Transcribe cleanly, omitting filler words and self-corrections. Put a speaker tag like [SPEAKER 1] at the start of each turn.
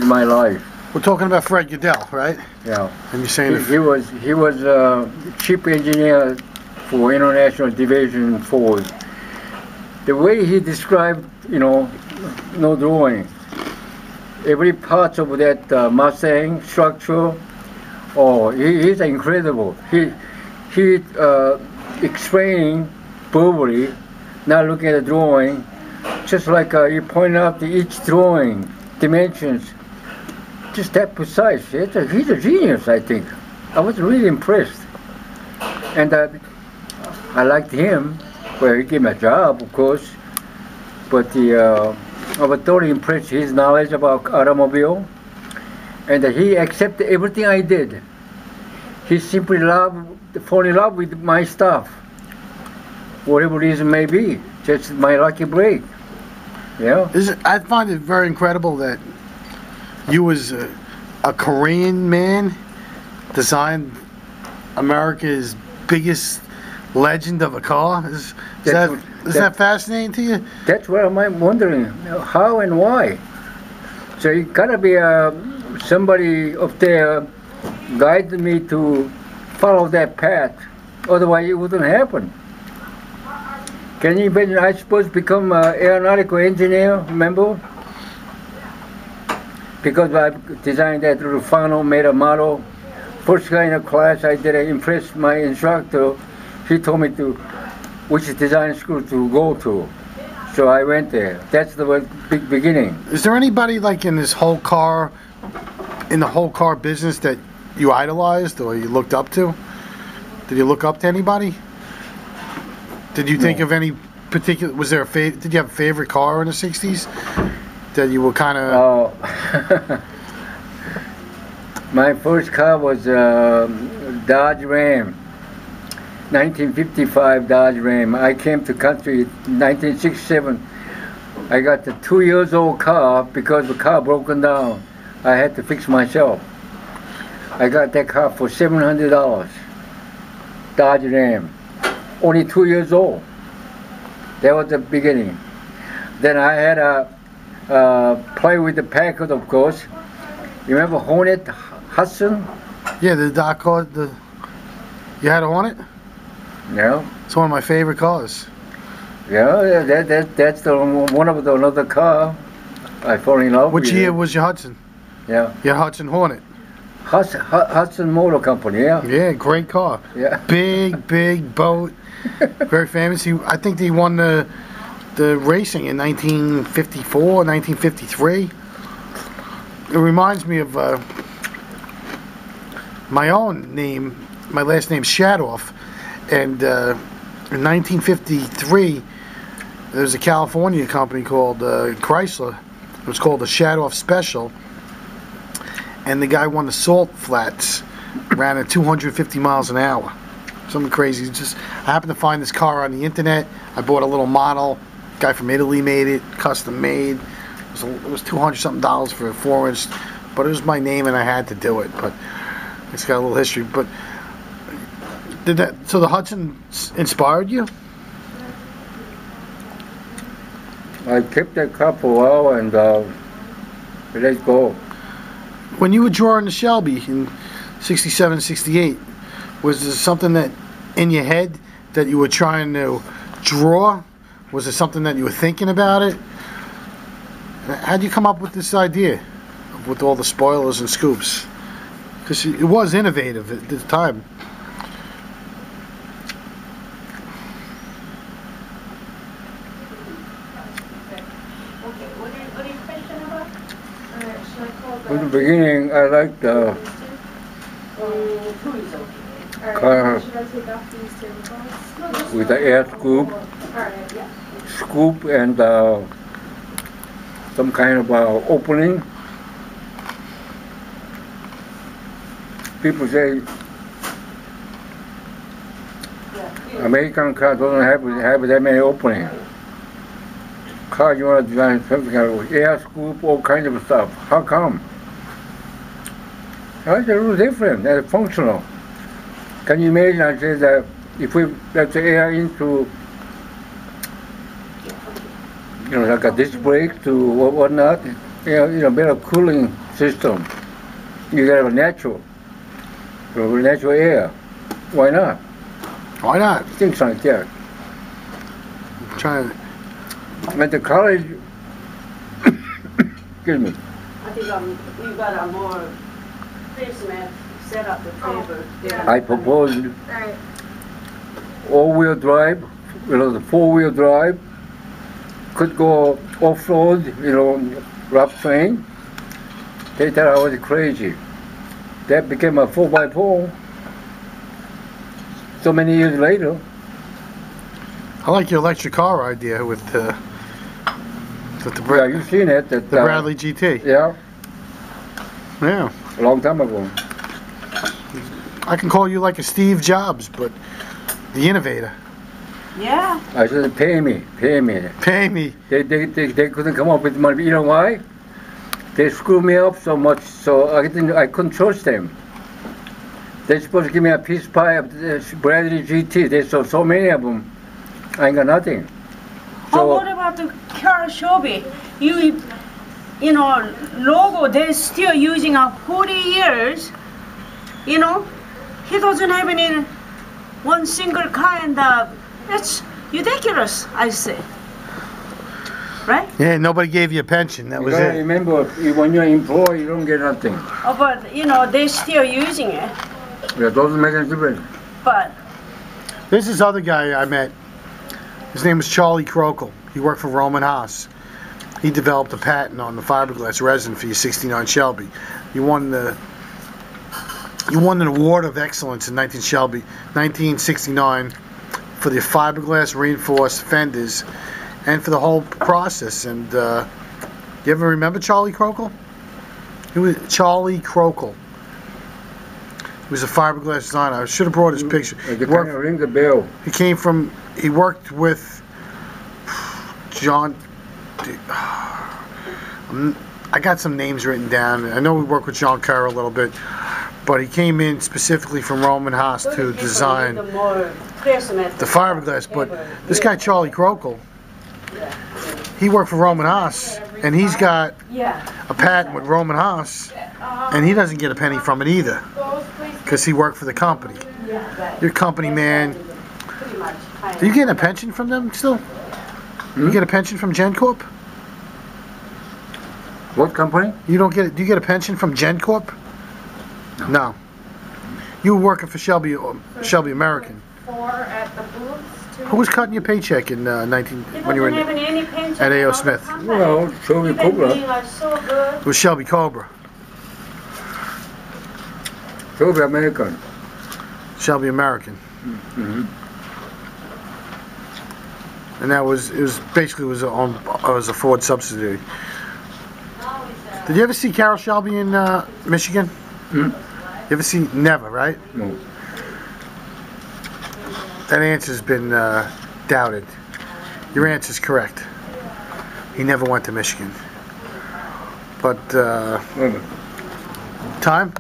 [SPEAKER 1] in my life.
[SPEAKER 2] We're talking about Fred Goodell, right?
[SPEAKER 1] Yeah.
[SPEAKER 2] And you're saying
[SPEAKER 1] he was chief engineer for International Division 4. The way he described, no drawing, every part of that Mustang structure, he's incredible. He explaining verbally, not looking at the drawing, just like he pointed out each drawing, dimensions, just that precise. He's a genius, I think. I was really impressed. And I liked him. Well, he gave me a job, of course, but I was totally impressed with his knowledge about automobile, and he accepted everything I did. He simply fall in love with my stuff, whatever reason may be, just my lucky break. Yeah.
[SPEAKER 2] I find it very incredible that you, as a Korean man, designed America's biggest legend of a car. Is that fascinating to you?
[SPEAKER 1] That's what I'm wondering, how and why. So you gotta be somebody up there guided me to follow that path, otherwise it wouldn't happen. Can you imagine I supposed to become an aeronautical engineer, remember? Because I designed that little funnel, made a model. First guy in the class I did impress my instructor. He told me which design school to go to. So I went there. That's the big beginning.
[SPEAKER 2] Is there anybody like in the whole car business that you idolized or you looked up to? Did you look up to anybody? Did you think of any particular? Was there did you have a favorite car in the '60s that you were kind of?
[SPEAKER 1] My first car was Dodge Ram, 1955 Dodge Ram. I came to country in 1967. I got the 2-year-old car because the car broken down. I had to fix myself. I got that car for $700. Dodge Ram, only 2 years old. That was the beginning. Then I had play with the Packard, of course. You remember Hornet Hudson?
[SPEAKER 2] Yeah, the Doc car. You had a Hornet?
[SPEAKER 1] Yeah.
[SPEAKER 2] It's one of my favorite cars.
[SPEAKER 1] Yeah, that's another car I fall in love with.
[SPEAKER 2] Which year was your Hudson?
[SPEAKER 1] Yeah.
[SPEAKER 2] Your Hudson Hornet.
[SPEAKER 1] Hudson Motor Company, yeah.
[SPEAKER 2] Yeah, great car.
[SPEAKER 1] Yeah.
[SPEAKER 2] Big boat. Very famous. I think they won the racing in 1954, 1953. It reminds me of my own name. My last name's Shadoff, and in 1953 there was a California company called Chrysler. It was called the Shadoff Special, and the guy won the Salt Flats, ran at 250 miles an hour. Something crazy. I happened to find this car on the internet. I bought a little model. Guy from Italy made it, custom made. It was $200-something for a 4-inch, but it was my name and I had to do it. But it's got a little history. But so the Hudson inspired you?
[SPEAKER 1] I kept that car for a while and let it go.
[SPEAKER 2] When you were drawing the Shelby in '67, '68, was there something that in your head that you were trying to draw? Was there something that you were thinking about it? How did you come up with this idea with all the spoilers and scoops? Because it was innovative at the time.
[SPEAKER 1] In the beginning, I liked the car with the air scoop and some kind of opening. People say American car doesn't have that many openings. Car you want to design something kind of air scoop, all kinds of stuff. How come? It's a little different and functional. Can you imagine? I say that if we let the air into, like a disc brake to whatnot, better cooling system. You gotta have a natural air. Why not?
[SPEAKER 2] Why not?
[SPEAKER 1] Things like that.
[SPEAKER 2] I'm trying to...
[SPEAKER 1] At the college, excuse me,
[SPEAKER 3] I think you got a more basement set up the paper.
[SPEAKER 1] I proposed
[SPEAKER 4] Right.
[SPEAKER 1] all-wheel drive, the four-wheel drive, could go off-road, rough terrain. They thought I was crazy. That became a 4x4. So many years later.
[SPEAKER 2] I like your electric car idea with the
[SPEAKER 1] Yeah, you've seen it.
[SPEAKER 2] the Bradley GT.
[SPEAKER 1] Yeah,
[SPEAKER 2] Yeah.
[SPEAKER 1] a long time ago.
[SPEAKER 2] I can call you like a Steve Jobs, but the innovator.
[SPEAKER 3] Yeah.
[SPEAKER 1] I said, pay me.
[SPEAKER 2] Pay me.
[SPEAKER 1] They couldn't come up with money. You know why? They screwed me up so much, so I couldn't trust them. They're supposed to give me a piece of pie of the Bradley GT. They sold so many of them. I ain't got nothing.
[SPEAKER 3] Oh, what about the car Shelby? You know, logo they're still using 40 years. You know, he doesn't have any one single car, and it's ridiculous, I say. Right?
[SPEAKER 2] Yeah, nobody gave you a pension. That
[SPEAKER 1] You
[SPEAKER 2] was
[SPEAKER 1] gotta
[SPEAKER 2] it.
[SPEAKER 1] remember, when you're employed, you don't get nothing.
[SPEAKER 3] Oh, but they're still using it.
[SPEAKER 1] That doesn't make any difference.
[SPEAKER 3] But
[SPEAKER 2] There's this other guy I met. His name was Charlie Crokel. He worked for Roman Haas. He developed a patent on the fiberglass resin for your 69 Shelby. He won an award of excellence in 1969 for the fiberglass reinforced fenders and for the whole process. And you ever remember Charlie Crokel? He was Charlie Crokel. He was a fiberglass designer. I should have brought his picture.
[SPEAKER 1] It kind of rings a bell.
[SPEAKER 2] He worked with John. I got some names written down. I know we worked with John Kerr a little bit, but he came in specifically from Roman Haas to design the fiberglass. But this guy Charlie Crokel, he worked for Roman Haas, and he's got a patent with Roman Haas, and he doesn't get a penny from it either, because he worked for the company. Your company, man. Are you getting a pension from them still? You get a pension from GenCorp?
[SPEAKER 1] What company?
[SPEAKER 2] You don't get it. Do you get a pension from GenCorp? No. You were working for Shelby American.
[SPEAKER 4] At the booths too.
[SPEAKER 2] Who was cutting your paycheck in when you were at A.O. Smith?
[SPEAKER 1] Well, Shelby Cobra.
[SPEAKER 2] It was Shelby Cobra.
[SPEAKER 1] Shelby American.
[SPEAKER 2] Shelby American.
[SPEAKER 1] Mm-hmm.
[SPEAKER 2] And it was a Ford subsidiary. Did you ever see Carol Shelby in Michigan?
[SPEAKER 1] Hmm?
[SPEAKER 2] You ever see? Never, right?
[SPEAKER 1] No.
[SPEAKER 2] That answer's been doubted. Your answer's correct. He never went to Michigan. But
[SPEAKER 1] Wait a minute.
[SPEAKER 2] time?